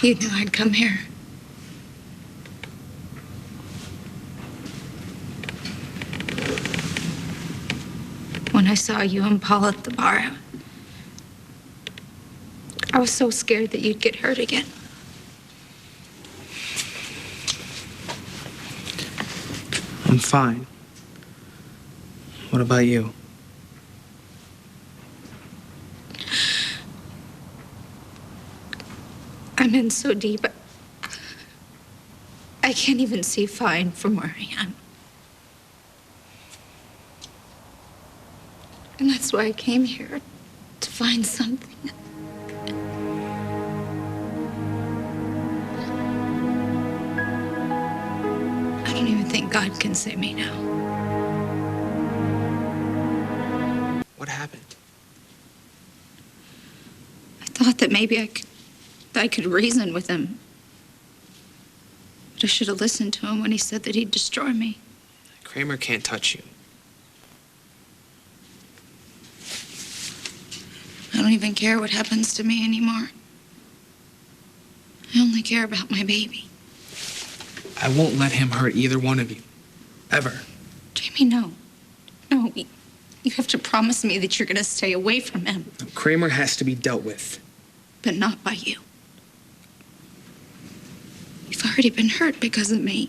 You knew I'd come here. When I saw you and Paul at the bar, I was so scared that you'd get hurt again. I'm fine. What about you? I'm in so deep, I can't even see fine from where I am. And that's why I came here, to find something. I don't even think God can save me now. What happened? I thought that maybe I could reason with him. But I should have listened to him when he said that he'd destroy me. Kramer can't touch you. I don't even care what happens to me anymore. I only care about my baby. I won't let him hurt either one of you. Ever. Jamie, no. No, you have to promise me that you're going to stay away from him. Kramer has to be dealt with. But not by you. You've already been hurt because of me.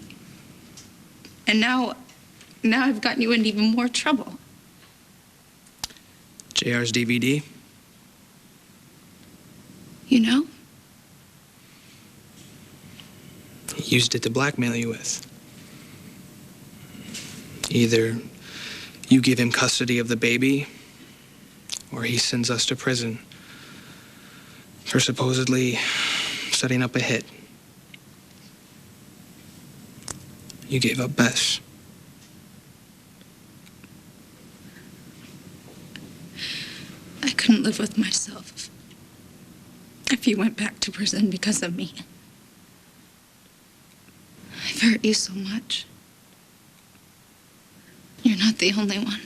And now I've gotten you in even more trouble. JR's DVD. You know? He used it to blackmail you with. Either you give him custody of the baby, or he sends us to prison for supposedly setting up a hit. You gave up Bess. I couldn't live with myself if you went back to prison because of me. I've hurt you so much. You're not the only one.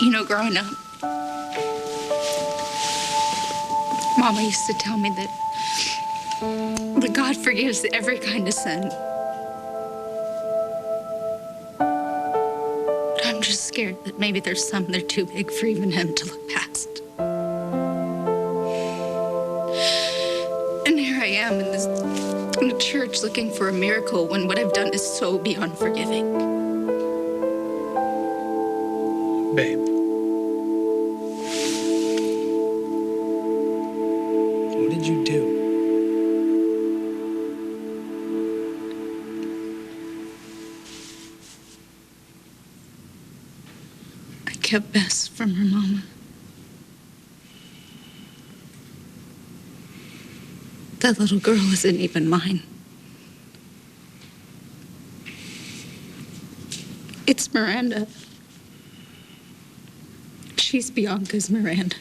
You know, growing up, Mama used to tell me that God forgives every kind of sin. But I'm just scared that maybe there's some that are too big for even him to look past. And here I am in a church looking for a miracle when what I've done is so beyond forgiving. Babe. What did you do? I kept Bess from her mama. That little girl isn't even mine. It's Miranda. She's Bianca's Miranda.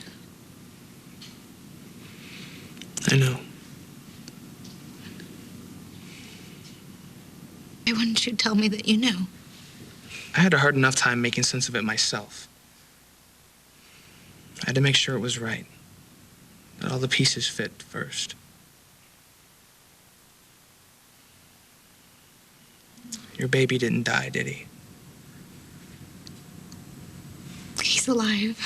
I know. Why wouldn't you tell me that you knew? I had a hard enough time making sense of it myself. I had to make sure it was right, that all the pieces fit first. Your baby didn't die, did he? He's alive.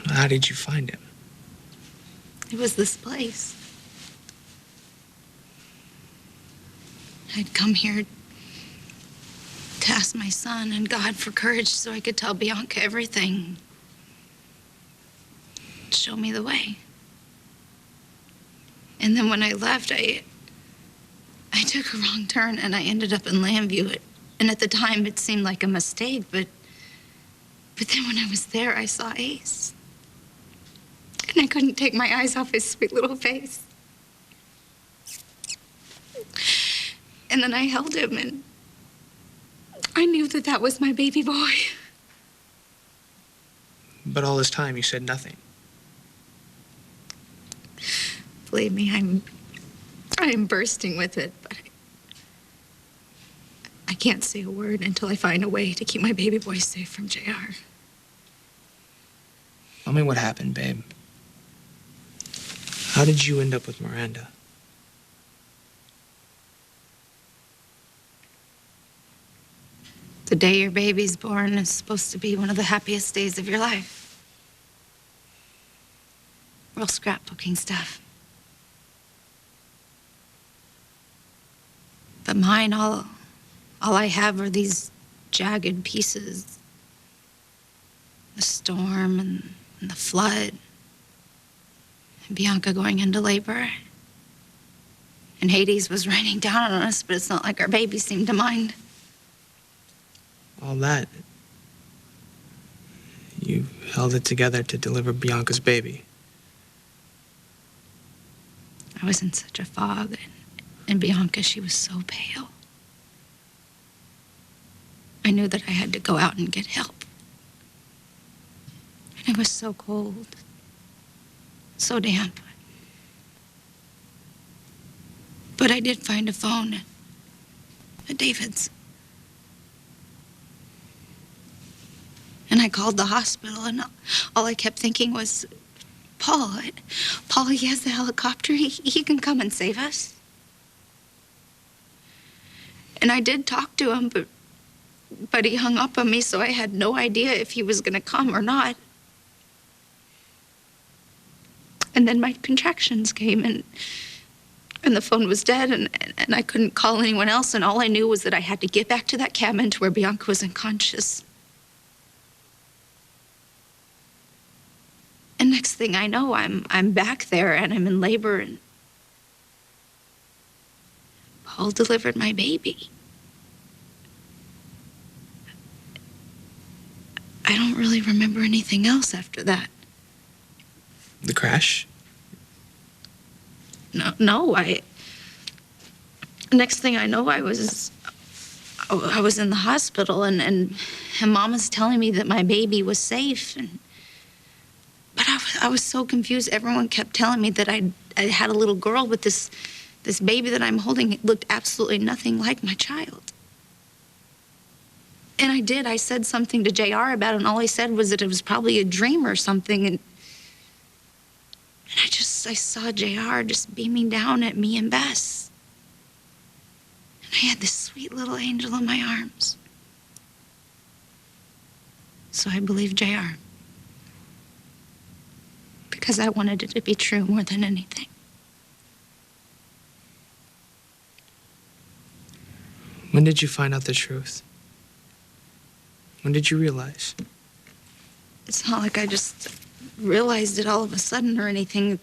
How did you find him? It was this place. I'd come here to ask my son and God for courage so I could tell Bianca everything. Show me the way. And then when I left, I took a wrong turn and I ended up in Lambview. And at the time, it seemed like a mistake, but then when I was there, I saw Ace. And I couldn't take my eyes off his sweet little face. And then I held him, and I knew that that was my baby boy. But all this time, you said nothing. Believe me, I am bursting with it, but I can't say a word until I find a way to keep my baby boy safe from JR. Tell me what happened, babe. How did you end up with Miranda? The day your baby's born is supposed to be one of the happiest days of your life. Real scrapbooking stuff. But mine, all I have are these jagged pieces. The storm and the flood. And Bianca going into labor. And Hades was raining down on us, but it's not like our baby seemed to mind. All that. You held it together to deliver Bianca's baby. I was in such a fog, and Bianca, she was so pale. I knew that I had to go out and get help. And it was so cold, so damp. But I did find a phone at David's. And I called the hospital, and all I kept thinking was, Paul, he has the helicopter. He can come and save us. And I did talk to him, but he hung up on me, so I had no idea if he was going to come or not. And then my contractions came, and the phone was dead, and I couldn't call anyone else, and all I knew was that I had to get back to that cabin to where Bianca was unconscious. And next thing I know, I'm back there, and I'm in labor, and Paul delivered my baby. I don't really remember anything else after that. The crash? No, next thing I know, I was in the hospital, and Mama's telling me that my baby was safe, but I was so confused. Everyone kept telling me that I had a little girl, but this baby that I'm holding looked absolutely nothing like my child. And I did. I said something to JR about it, and all he said was that it was probably a dream or something. And I saw JR just beaming down at me and Bess. And I had this sweet little angel in my arms. So I believed JR. Because I wanted it to be true more than anything. When did you find out the truth? When did you realize? It's not like I just realized it all of a sudden or anything.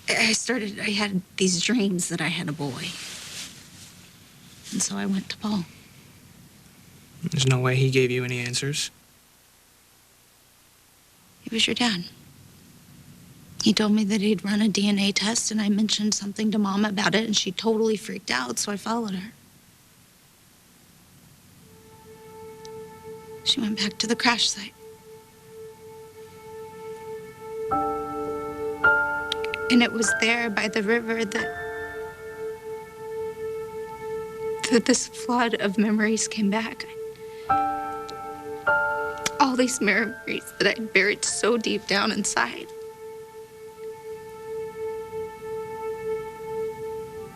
I had these dreams that I had a boy. And so I went to Paul. There's no way he gave you any answers. He was your dad. He told me that he'd run a DNA test, and I mentioned something to Mom about it, and she totally freaked out, so I followed her. She went back to the crash site. And it was there by the river that this flood of memories came back. All these memories that I'd buried so deep down inside.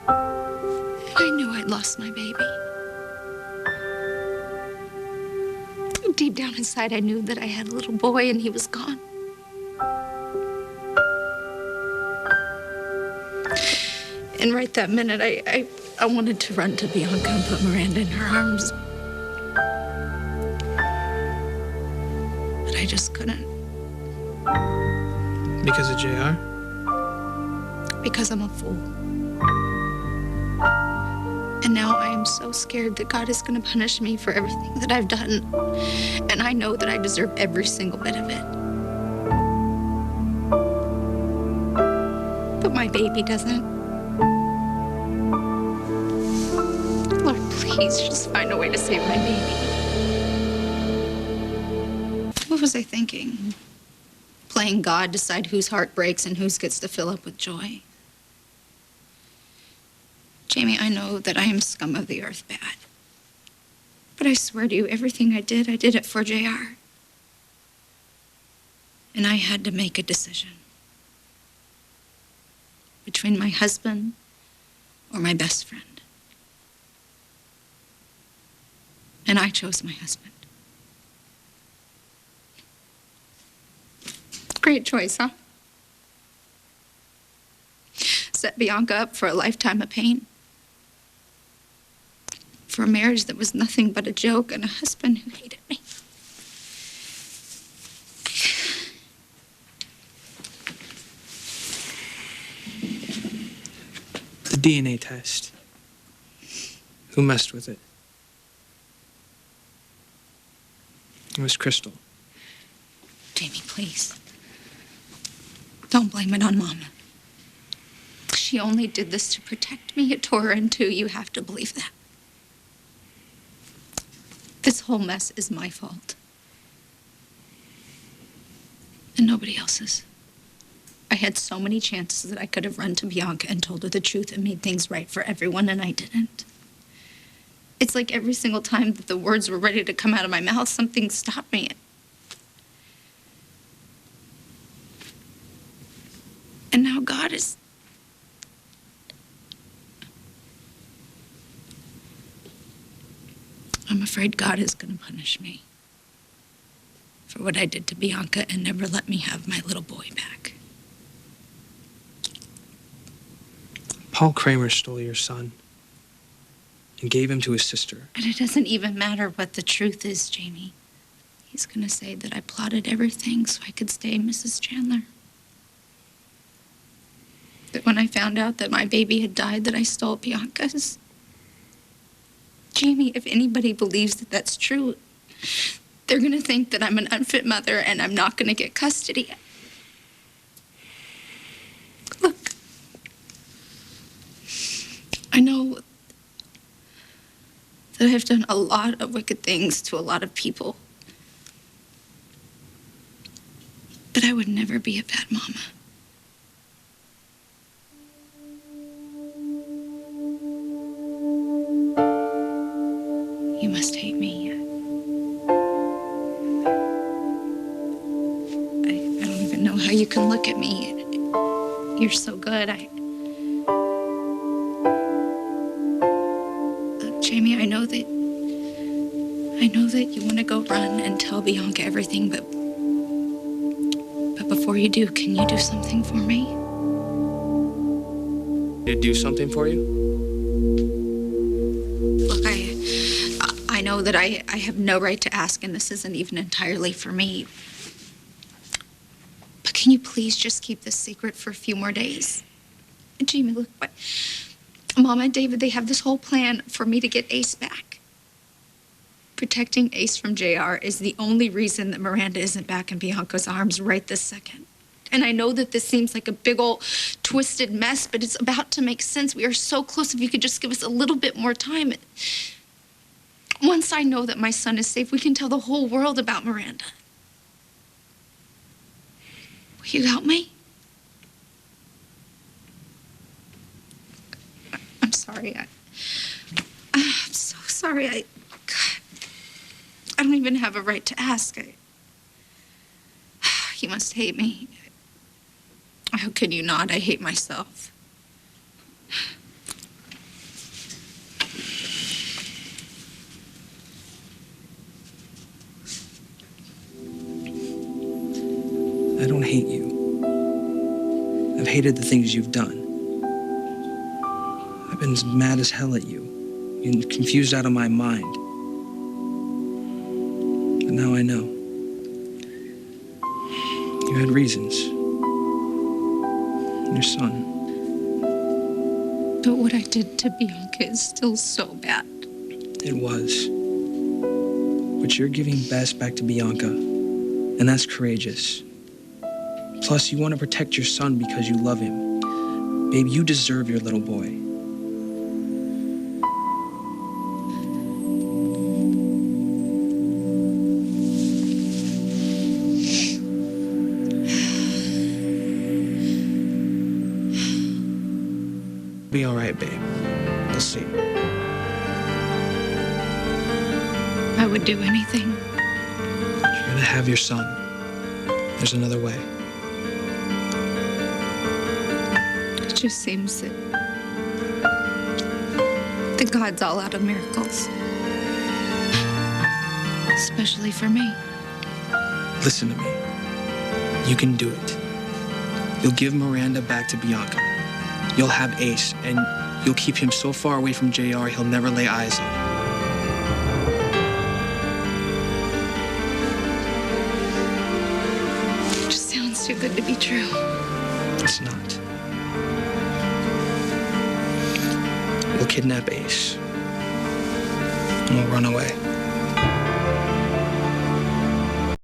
And I knew I'd lost my baby. Deep down inside, I knew that I had a little boy and he was gone. And right that minute, I wanted to run to Bianca and put Miranda in her arms. But I just couldn't. Because of JR? Because I'm a fool. And now I am so scared that God is going to punish me for everything that I've done. And I know that I deserve every single bit of it. But my baby doesn't. Lord, please just find a way to save my baby. What was I thinking? Playing God, decide whose heart breaks and whose gets to fill up with joy. Jamie, I know that I am scum of the earth bad. But I swear to you, everything I did it for JR. And I had to make a decision. Between my husband or my best friend. And I chose my husband. Great choice, huh? Set Bianca up for a lifetime of pain. For a marriage that was nothing but a joke and a husband who hated me. The DNA test. Who messed with it? It was Crystal. Jamie, please. Don't blame it on Mama. She only did this to protect me. It tore her in two. You have to believe that. This whole mess is my fault. And nobody else's. I had so many chances that I could have run to Bianca and told her the truth and made things right for everyone, and I didn't. It's like every single time that the words were ready to come out of my mouth, something stopped me. And now God is... I'm afraid God is going to punish me for what I did to Bianca and never let me have my little boy back. Paul Kramer stole your son and gave him to his sister. And it doesn't even matter what the truth is, Jamie. He's going to say that I plotted everything so I could stay Mrs. Chandler. That when I found out that my baby had died, that I stole Bianca's. Jamie, if anybody believes that that's true, they're going to think that I'm an unfit mother and I'm not going to get custody. Look, I know that I've done a lot of wicked things to a lot of people. But I would never be a bad mama. You must hate me. I don't even know how you can look at me. You're so good. Look, Jamie, I know that you want to go run and tell Bianca everything, but before you do, can you do something for me? Did it do something for you? Look, I know that I have no right to ask, and this isn't even entirely for me. But can you please just keep this secret for a few more days? Jamie, look, Mama and David, they have this whole plan for me to get Ace back. Protecting Ace from JR is the only reason that Miranda isn't back in Bianca's arms right this second. And I know that this seems like a big old twisted mess, but it's about to make sense. We are so close. If you could just give us a little bit more time. Once I know that my son is safe, we can tell the whole world about Miranda. Will you help me? I'm sorry. I'm so sorry. I don't even have a right to ask. You must hate me. How can you not? I hate myself. I don't hate you. I've hated the things you've done. I've been as mad as hell at you and confused out of my mind. But now I know. You had reasons. Your son. But what I did to Bianca is still so bad. It was. But you're giving Bess back to Bianca, and that's courageous. Plus, you want to protect your son because you love him. Babe, you deserve your little boy. Be all right, babe. see. I would do anything. You're gonna have your son. There's another way. It just seems that the God's all out of miracles. Especially for me. Listen to me. You can do it. You'll give Miranda back to Bianca. You'll have Ace, and you'll keep him so far away from JR he'll never lay eyes on him. It just sounds too good to be true. It's not. We'll kidnap Ace, and we'll run away.